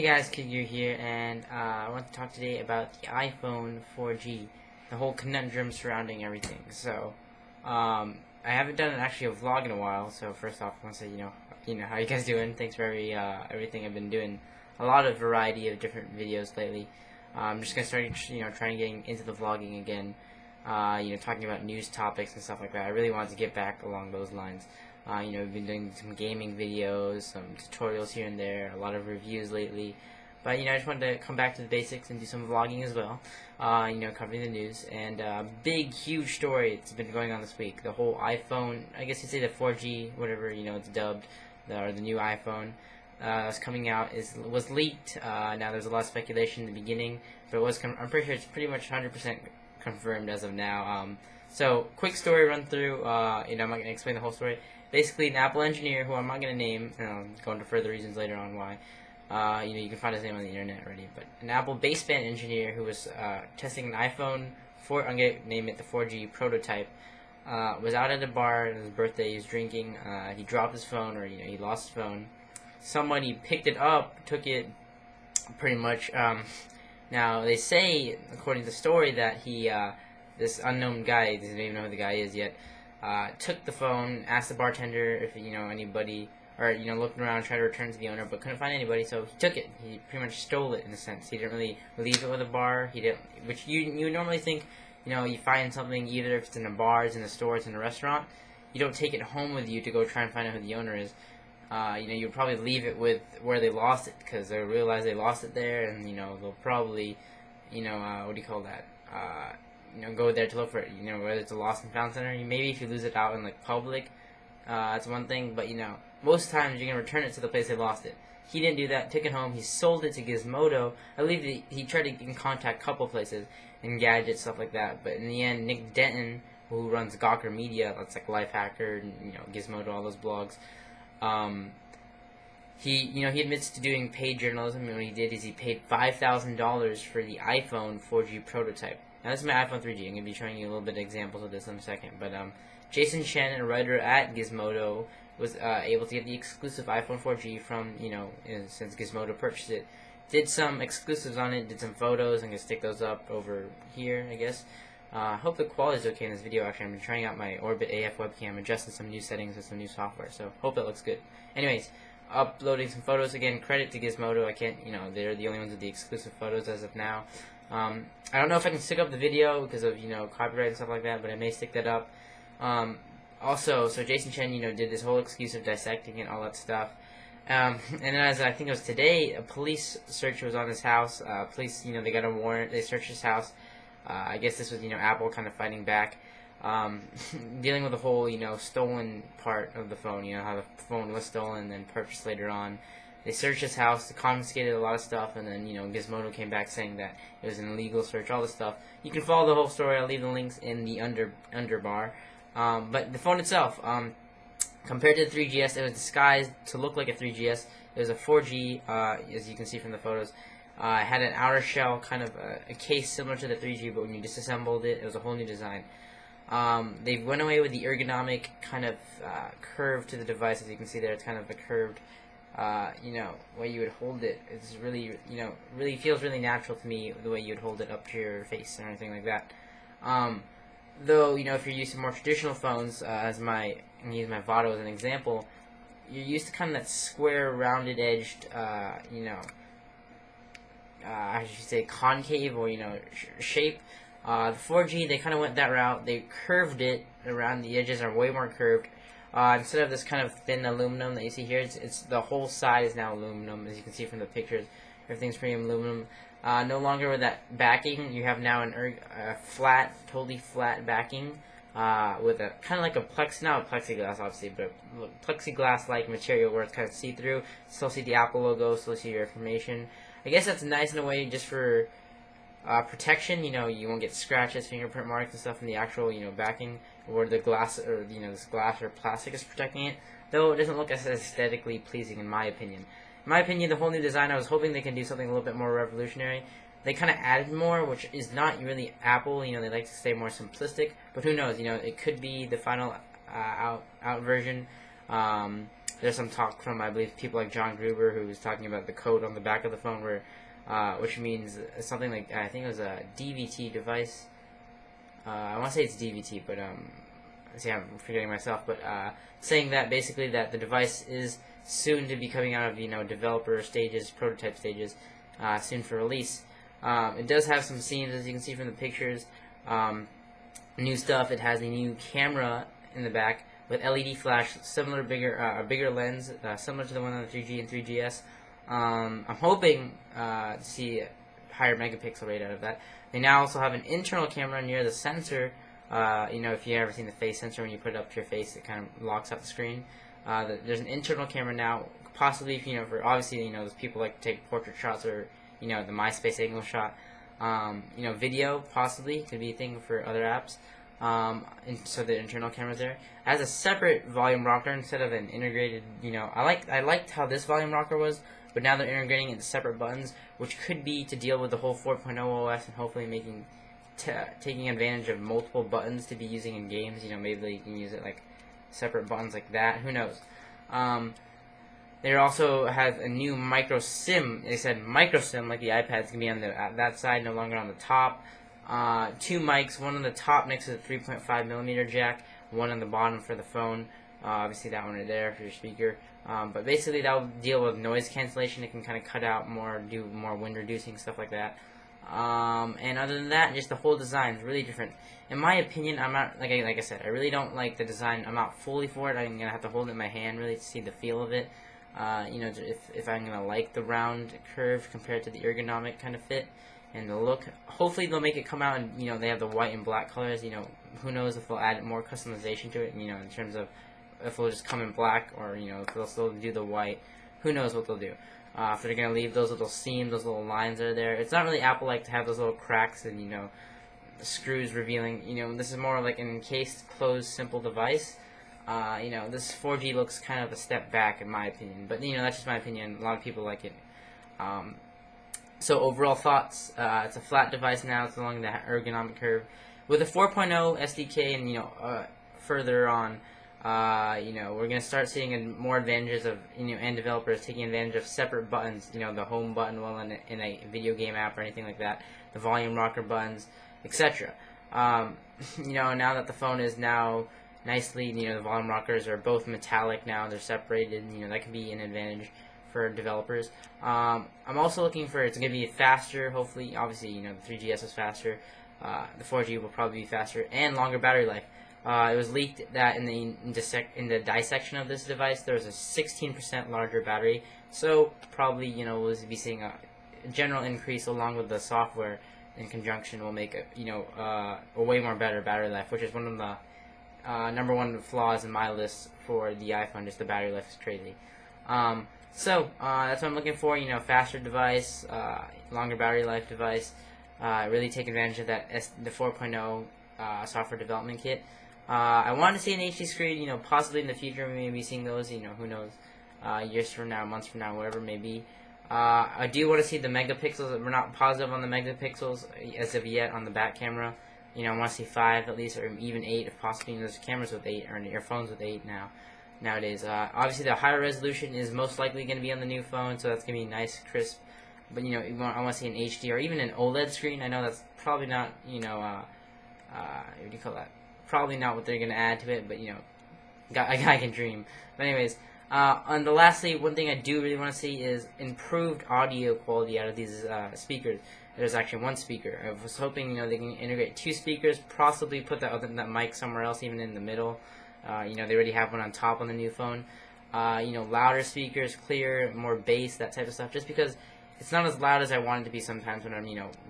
Hey guys, Kid here, and I want to talk today about the iPhone 4G, the whole conundrum surrounding everything. So, I haven't done actually a vlog in a while. So first off, I want to say, how you guys doing? Thanks for everything. I've been doing a lot of variety of different videos lately. I'm just gonna start, trying getting into the vlogging again. Talking about news topics and stuff like that. I really wanted to get back along those lines. We've been doing some gaming videos, some tutorials here and there, a lot of reviews lately. But, I just wanted to come back to the basics and do some vlogging as well, covering the news. And big, huge story that's been going on this week. The whole iPhone, I guess you'd say the 4G, whatever, it's dubbed, or the new iPhone that's coming out was leaked. Now, there's a lot of speculation in the beginning, but I'm pretty sure it's pretty much 100% confirmed as of now. So, quick story run through. I'm not going to explain the whole story. Basically, an Apple engineer who I'm not going to name, go into further reasons later on why. You can find his name on the internet already. But an Apple baseband engineer who was testing an iPhone 4, I'm going to name it the 4G prototype, was out at a bar on his birthday. He was drinking. He dropped his phone, or he lost his phone. Somebody picked it up, took it, pretty much. Now they say, according to the story, that he, this unknown guy, doesn't even know who the guy is yet. Took the phone, asked the bartender if anybody, or looked around, tried to return it to the owner, but couldn't find anybody. So he took it. He pretty much stole it in a sense. He didn't really leave it with a bar. He didn't, which you normally think, you find something either if it's in a bar, it's in a store, it's in a restaurant. You don't take it home with you to go try and find out who the owner is. You'd probably leave it with where they lost it, because they'll realize they lost it there, and they'll probably, what do you call that? Go there to look for it, whether it's a lost and found center. Maybe if you lose it out in, public, that's one thing, but, most times you're going to return it to the place they lost it. He didn't do that, took it home, he sold it to Gizmodo. I believe he tried to get in contact a couple places, and gadgets, stuff like that, but in the end, Nick Denton, who runs Gawker Media, that's like Lifehacker, and, Gizmodo, all those blogs, he admits to doing paid journalism, and what he did is he paid $5,000 for the iPhone 4G prototype. Now, this is my iPhone 3G. I'm going to be showing you a little bit of examples of this in a second. But Jason Chen, a writer at Gizmodo, was able to get the exclusive iPhone 4G from, since Gizmodo purchased it. Did some exclusives on it, did some photos. I'm going to stick those up over here, I guess. I hope the quality is okay in this video. Actually, I've been trying out my Orbit AF webcam, adjusting some new settings with some new software. So, hope it looks good. Anyways, uploading some photos again. Credit to Gizmodo. I can't, they're the only ones with the exclusive photos as of now. I don't know if I can stick up the video because of, copyright and stuff like that, but I may stick that up. Also, so Jason Chen, did this whole excuse of dissecting and all that stuff. And as I think it was today, a police search was on his house. Police, they got a warrant. They searched his house. I guess this was, Apple kind of fighting back. Dealing with the whole, stolen part of the phone, how the phone was stolen and then purchased later on. They searched his house, they confiscated a lot of stuff, and then, Gizmodo came back saying that it was an illegal search, all this stuff. You can follow the whole story. I'll leave the links in the underbar. But the phone itself, compared to the 3GS, it was disguised to look like a 3GS. It was a 4G, as you can see from the photos. It had an outer shell, kind of a case similar to the 3G, but when you disassembled it, it was a whole new design. They went away with the ergonomic kind of curve to the device, as you can see there. It's kind of a curved, way you would hold it. It's really, really feels really natural to me, the way you would hold it up to your face and everything like that. Though, if you're used to more traditional phones, I'm going to use my Votto as an example, you're used to kind of that square, rounded edged, I should say concave or, shape. The 4G, they kind of went that route. They curved it around. The edges are way more curved. Instead of this kind of thin aluminum that you see here, it's the whole side is now aluminum, as you can see from the pictures. Everything's premium aluminum. No longer with that backing, you have now a flat, totally flat backing with a kind of like a not a plexiglass obviously, but plexiglass-like material where it's kind of see-through. Still see the Apple logo, still see your information. I guess that's nice in a way, just for protection. You won't get scratches, fingerprint marks and stuff in the actual, backing, where the glass, or, this glass or plastic is protecting it. Though it doesn't look as aesthetically pleasing, in my opinion. In my opinion, the whole new design, I was hoping they can do something a little bit more revolutionary. They kind of added more, which is not really Apple. They like to stay more simplistic. But who knows? It could be the final out version. there's some talk from, I believe, people like John Gruber, who was talking about the code on the back of the phone, where which means something like, I think it was a DVT device. I want to say it's DVT, but see, I'm forgetting myself. But saying that basically that the device is soon to be coming out of developer stages, prototype stages, soon for release. It does have some scenes, as you can see from the pictures. New stuff. It has a new camera in the back with LED flash, similar, a bigger lens, similar to the one on the 3G and 3GS. I'm hoping to see a higher megapixel rate out of that. They now also have an internal camera near the sensor. If you ever seen the face sensor, when you put it up to your face, it kind of locks out the screen. There's an internal camera now, possibly, for obviously, those people like to take portrait shots, or the MySpace angle shot. Video possibly could be a thing for other apps. So the internal camera's there. It has a separate volume rocker instead of an integrated. I liked how this volume rocker was, but now they're integrating it into separate buttons, which could be to deal with the whole 4.0 OS and hopefully taking advantage of multiple buttons to be using in games. Maybe you can use it like separate buttons like that. Who knows? They also have a new micro SIM. They said micro SIM, like the iPad's gonna be on that side, no longer on the top. 2 mics, one on the top next to the 3.5mm jack, one on the bottom for the phone. Obviously that one right there for your speaker. But basically that will deal with noise cancellation. It can kind of cut out more, do more wind reducing, stuff like that. And other than that, just the whole design is really different. In my opinion, I'm not, like I said, I really don't like the design. I'm not fully for it. I'm going to have to hold it in my hand really to see the feel of it. If I'm going to like the round curve compared to the ergonomic kind of fit and the look. Hopefully they'll make it come out and, they have the white and black colors. Who knows if they'll add more customization to it, in terms of if it'll just come in black, or, if they'll still do the white. Who knows what they'll do. If they're going to leave those little seams, those little lines that are there. It's not really Apple-like to have those little cracks and, screws revealing. This is more like an encased, closed, simple device. This 4G looks kind of a step back in my opinion. But, that's just my opinion. A lot of people like it. So overall thoughts, it's a flat device now. It's along the ergonomic curve. With a 4.0 SDK and, further on, we're going to start seeing more advantages of, and developers taking advantage of separate buttons, the home button in a video game app or anything like that, the volume rocker buttons, etc. Now that the phone is now nicely, the volume rockers are both metallic now, they're separated, that can be an advantage for developers. I'm also looking for, it's going to be faster, hopefully, obviously, the 3GS is faster, the 4G will probably be faster, and longer battery life. It was leaked that in the dissection of this device, there was a 16% larger battery. So probably, we'll be seeing a general increase along with the software in conjunction will make a way more better battery life, which is one of the #1 flaws in my list for the iPhone. Just the battery life is crazy. That's what I'm looking for. Faster device, longer battery life device. Really take advantage of the 4.0 software development kit. I want to see an HD screen, possibly in the future we may be seeing those, who knows, years from now, months from now, whatever it may be. I do want to see the megapixels. We're not positive on the megapixels as of yet on the back camera. I want to see 5 at least, or even 8 if possible. There's cameras with 8, or your phones with 8 nowadays. Obviously the higher resolution is most likely going to be on the new phone, so that's going to be nice, crisp. But, I want to see an HD or even an OLED screen. I know that's probably not, what do you call that? Probably not what they're going to add to it, but, a guy can dream. But anyways, and lastly, one thing I do really want to see is improved audio quality out of these speakers. There's actually one speaker. I was hoping, they can integrate 2 speakers, possibly put that mic somewhere else, even in the middle. They already have one on top on the new phone. Louder speakers, clear, more bass, that type of stuff, just because it's not as loud as I want it to be sometimes when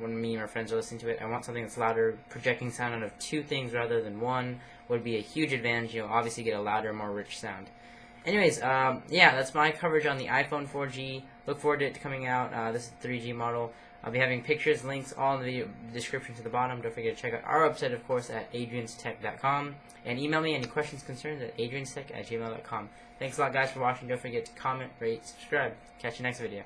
when me and my friends are listening to it. I want something that's louder. Projecting sound out of 2 things rather than 1 would be a huge advantage. Obviously get a louder, more rich sound. Anyways, yeah, that's my coverage on the iPhone 4G. Look forward to it coming out. This is the 3G model. I'll be having pictures, links, all in the video description to the bottom. Don't forget to check out our website, of course, at adrianstech.com. And email me any questions, concerns at adrianstech@gmail.com. Thanks a lot, guys, for watching. Don't forget to comment, rate, subscribe. Catch you next video.